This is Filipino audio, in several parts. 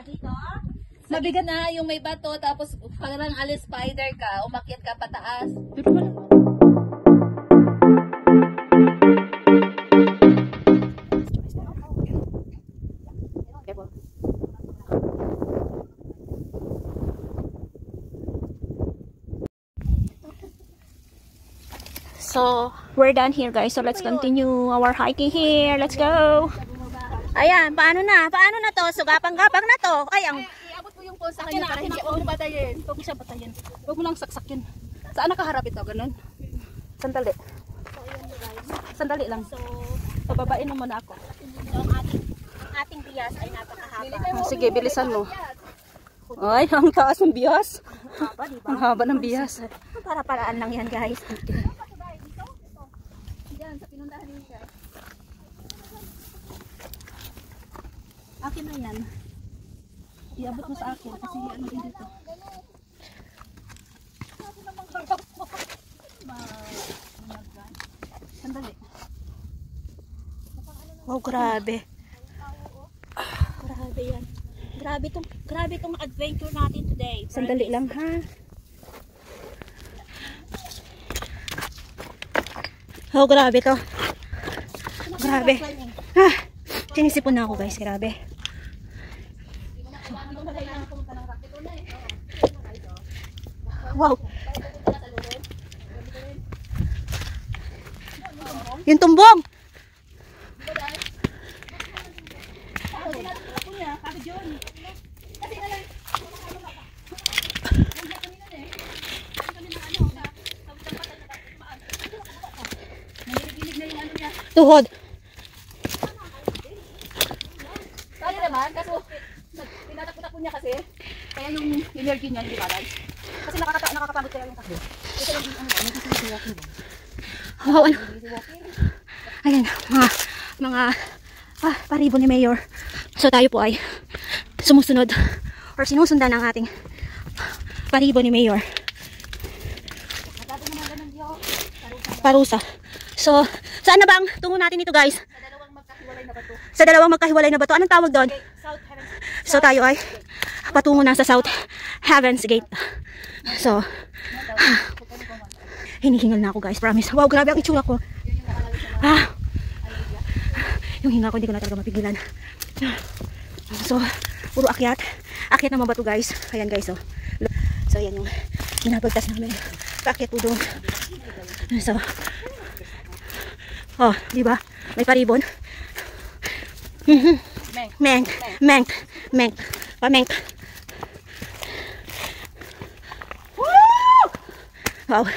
Dito? Mabigat na yung may bato, tapos parang alis spider ka, umakyat ka pataas. So, we're done here guys. So, let's continue our hiking here. Let's go! Ayan, paano na? Paano na to? So, gapang-gapang na to. Ay, ang... Iabot mo yung phone sa kanya para hindi mo batayin. Huwag mo siya batayin. Huwag mo lang saksakin. Saan nakaharap ito? Ganun? Sandali. Sandali lang. So, pababain mo muna ako. So, ang ating bias ay napakahaba. Sige, bilisan mo. Ay, ang taas ng bias. Ang haba ng bias. Para-paraan lang yan guys. Diyan, sa pinuntahan niya. Akin na yan. Iabot mo sa akin kasi ano din dito. Sandali. Wow, grabe. Grabe yan. Grabe tong adventure natin today. Sandali lang ha. Oh, grabe to. Grabe. Sinisipon na ako guys, grabe. Wow. Yung tumbong. Tuhod. Kaya naman, kaso tinatakot niya kasi, kaya yung energy niya hindi balance. Kasi nakakapagod kaya yung kasi. Ito lang yung ano, Wow, ano? Ayan, mga paribo ni Mayor. So tayo po ay sumusunod or sinusundan ng ating paribo ni Mayor. Parusa. So, saan na bang tungo natin ito guys? Sa dalawang magkahiwalay na bato. Anong tawag doon? So tayo ay patungo na sa South Heaven's Gate. So, hinihingal na ako guys, promise. Wow, grabe ang itsura ko. Yung hinga ko hindi ko na talaga mapigilan. So, puro akyat. Akyat na mabato guys. Ayan guys, oh. So, ayan yung binabagtas namin. Paakyat po doon. So, oh, di ba? May paribon. Menk. Pamenk. Wow.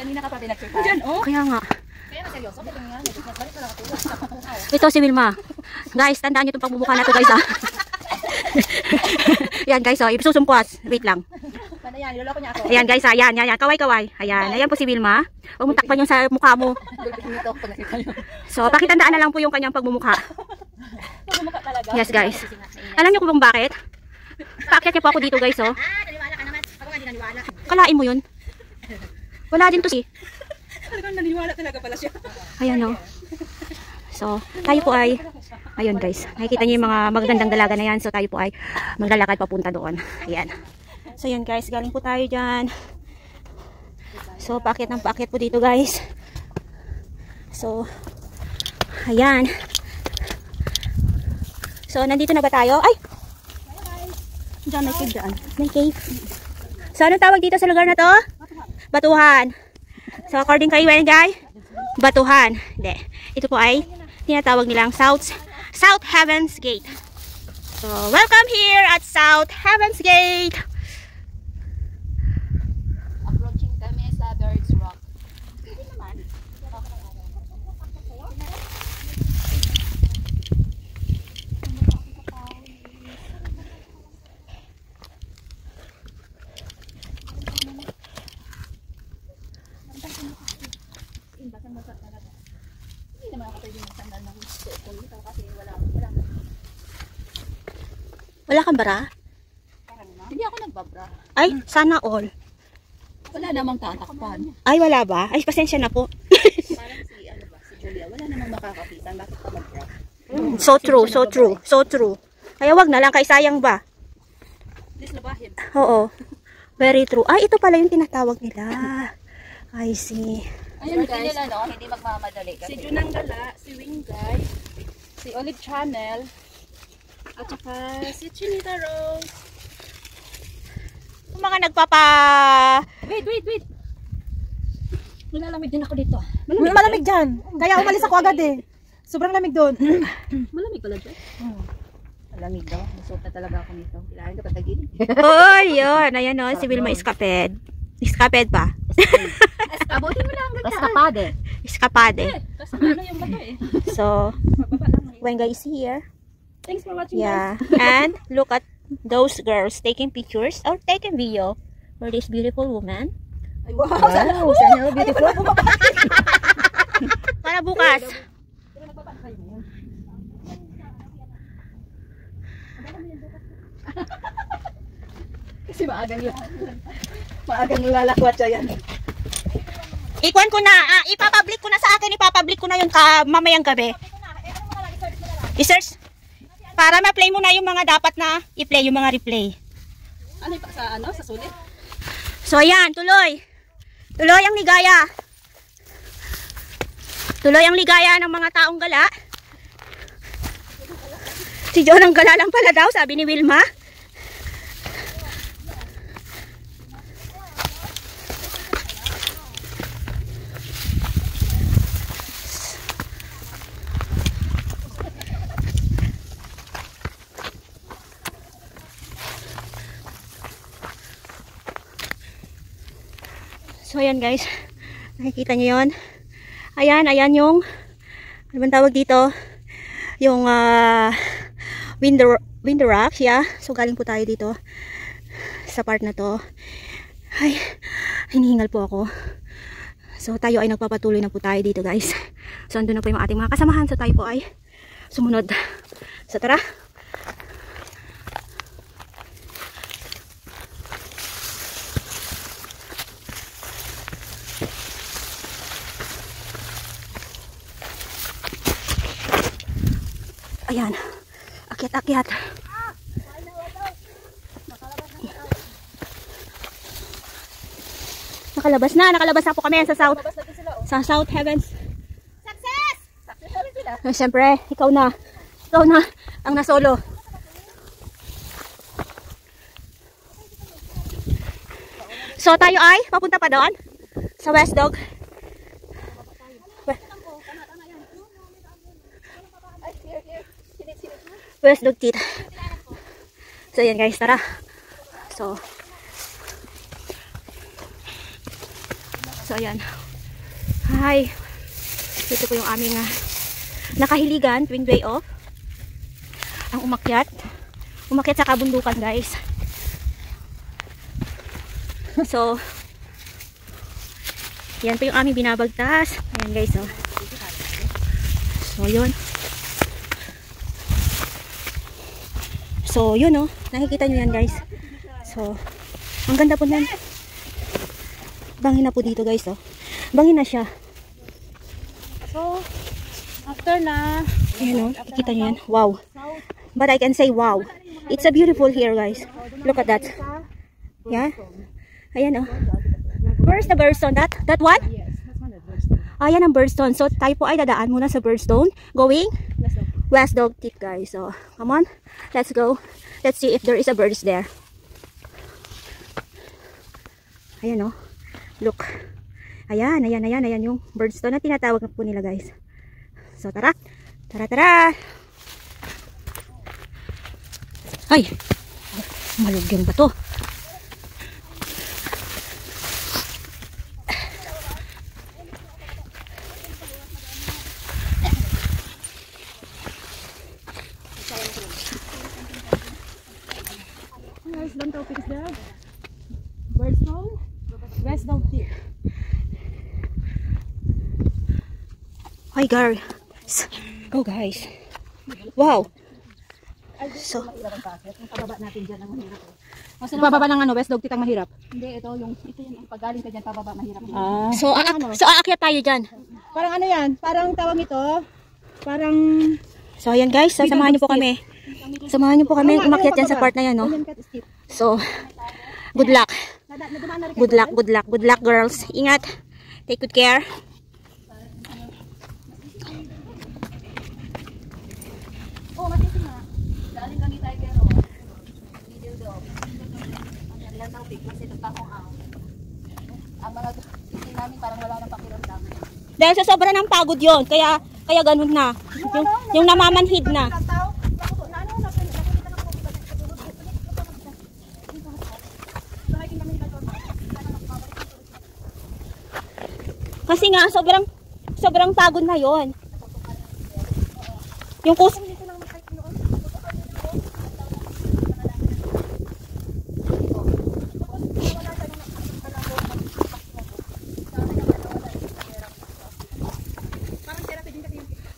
kanina ka pa pinagpirta. Diyan, oh. Kaya nga. Kaya na seryoso, ito nga, balik na lang ako. Ito si Wilma. Guys, tandaan nyo itong pagmumukha na to guys ha. Yan guys, oh, isusumpuas. Wait lang. Paano yan? Niloloko niya ako. Ayan guys, ayan. Kaway. Ayan po si Wilma. Huwag mong takpan yung sa mukha mo. So, pakitandaan na lang po yung kanyang pagmumukha. Pagmumukha talaga. Yes guys. Alam nyo kung bakit? Paakyat niya po ako dito guys, oh. Naniwala ka naman. Ako nga di naniwala. Kalain mo yun. Wala din to si. Talagang naniwala talaga pala siya. Ayan, oh. So, tayo po ay, ayun guys, nakikita niyo yung mga magagandang dalaga na yan. So, tayo po ay maglalakad papunta doon. Ayan. So, yun guys, galing po tayo dyan. So, paakyat ng paakyat po dito guys. So, ayan. So, nandito na ba tayo? Ay! Diyan, may cave dyan. May cave. So, anong tawag dito sa lugar na to? Batuhan. So, according kay Wengay, Batuhan. Hindi. Ito po ay tinatawag nilang South Heaven's Gate. So, welcome here at South Heaven's Gate. Approaching kami sa Bird's Rock. Hindi naman. Hindi naman ako pwede magsandal ng suot ko dito kasi wala. Wala kang bara? Hindi ako nagbabra. Ay, sana all. Wala namang tatakpan. Ay, wala ba? Ay, pasensya na po. Parang si Julia, wala namang makakapitan. Bakit ka mag-bra? So true, so true, so true. Kaya wag na lang, kay sayang ba? Please labahin. Oo. Very true. Ay, ito pala yung tinatawag nila. I see. Ayun Ayun guys, guys, nila, no? Hindi magmamadali kasi. si Junang Gala, si Wingay, si Olive Channel, at saka si Chinita Rose. Yung mga nagpapa... Wait. Nilalamig din ako dito. Malamig dyan. Kaya umalis ako agad eh. Sobrang lamig doon. Malamig pala dyan. Malamig daw. Masok na talaga ako nito. Kailangan ka patagilid. Oh, yun. Ayan o, si Wilma Escaped. Escaped pa. Abutin mo lang. Escapade. Escapade. Kasi ano yung bato eh. So, Mababa lang. Wenga is here. Thanks for watching guys. Yeah. And look at those girls taking pictures or taking video for this beautiful woman. Wow. Wow, sana beautiful. Para bukas. Kasi maagang yun. Maagang lalakwat siya yan. Ikuan ko na, ipapublic ko na sa akin, ipapublic ko na yun mamayang gabi. I-search. Para ma-play mo na yung mga dapat na i-play, yung mga replay. Ano yung sa ano? Sa sulit? So ayan, tuloy. Tuloy ang ligaya. Tuloy ang ligaya ng mga taong gala. Si John ang gala lang pala daw, sabi ni Wilma. So ayan guys, nakikita nyo yun. Ayan yung, ano bang tawag dito? Yung window rocks, yeah. So galing po tayo dito sa part na to. Ay, hinihingal po ako. So tayo ay nagpapatuloy na po tayo dito guys. So andun na po yung ating mga kasamahan. So tayo po ay sumunod. So tara. Ayan, akyat-akyat. Nakalabas na po kami sa South Heavens. Success! Siyempre, ikaw na ang nasolo. So tayo ay papunta pa doon sa West Dog. West Dog Tit. So yan guys, tara. So ayan. Hi. Ito po yung aming nakahiligan tuwing day off. Ang umakyat sa kabundukan guys. So yan po yung aming binabagtas. Ayan guys, oh. So yun. So, yun oh. Nakikita nyo yan guys. So, ang ganda po yan. Bangin na po dito guys oh. Bangin na siya. So, after na, ayan oh. Nakikita nyo yan. Wow. But I can say wow. It's a beautiful here guys. Look at that. Yeah. Ayan oh. Where's the birdstone? That one? Ayan ang birdstone. So, tayo po ay dadaan muna sa birdstone. Going West Dog Tit guys. So, come on. Let's go. Let's see if there is a birds there. Ayan oh. Look. Ayan yung birdstone na tinatawag po nila guys. So, tara. Ay! Malugyan ba to? Don't topics there. Birdstone, West Dog Tit. Hi guys. Go guys. Wow. So, Pababa natin dyan ang mahirap. Pababa ng ano, West Dog Tit ang mahirap. Hindi, ito yung pagaling ka dyan, pababa mahirap. so aakyat tayo dyan. Parang ano yan? Parang tawag ito? Parang So, ayan guys, samahan niyo po kami. Samahan niyo po kami umakyat dyan sa part na yan, no? So, good luck. Good luck, good luck, good luck, girls. Ingat. Take good care. Oh, matiti nga. Galing kami tayo pero. Middle dog. Ang lang tawag kasi tagtakong ang mga hindi namin parang wala nang pakiramdam. Dahil sa sobra ng pagod yon, kaya ganun na. Yung namamanhid na. Kasi nga, sobrang pagod na yon. Yung kus...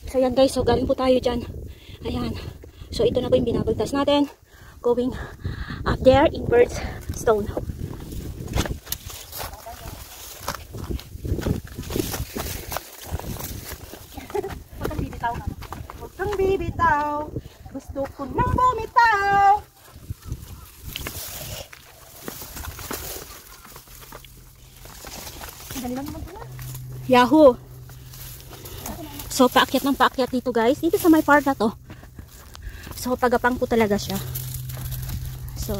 So yan guys, so galing po tayo dyan. Ayan. So ito na po yung binabagtas natin. Going up there in Bird's Stone. Huwag kang bibitaw. Gusto ko nang bumitaw. Yahoo! So, paakyat ng paakyat dito guys. Dito sa may part na to. So, pagapang po talaga siya. So,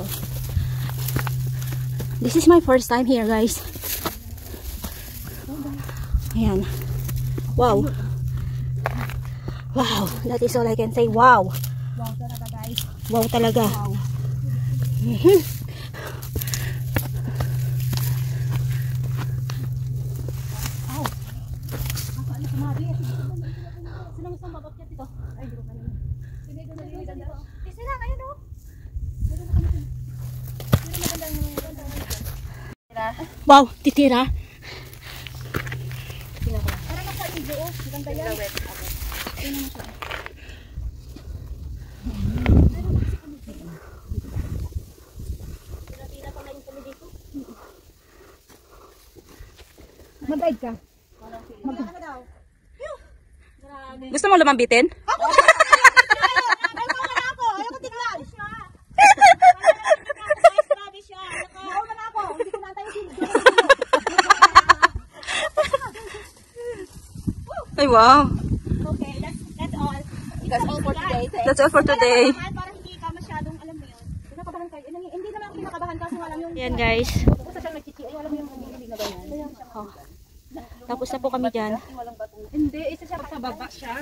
this is my first time here guys. Ayan. Wow. Wow. That is all I can say. Wow. Wow talaga guys. Wow talaga. Wow. Wow, titira. Mag-guide ka. Gusto mo lumambitin? Ay, wow. Okay, that's all. That's all for today. That's all for today. Para hindi ka masyadong alam mo yun. Kinakabahan kayo. Hindi naman ako kinakabahan kasi walang yung... Yan guys. Basta siyang nagchichi, ay alam mo yung nangihilig na ganyan. Oh. Tapos na po kami dyan. Hindi, isa siya sa baba siya.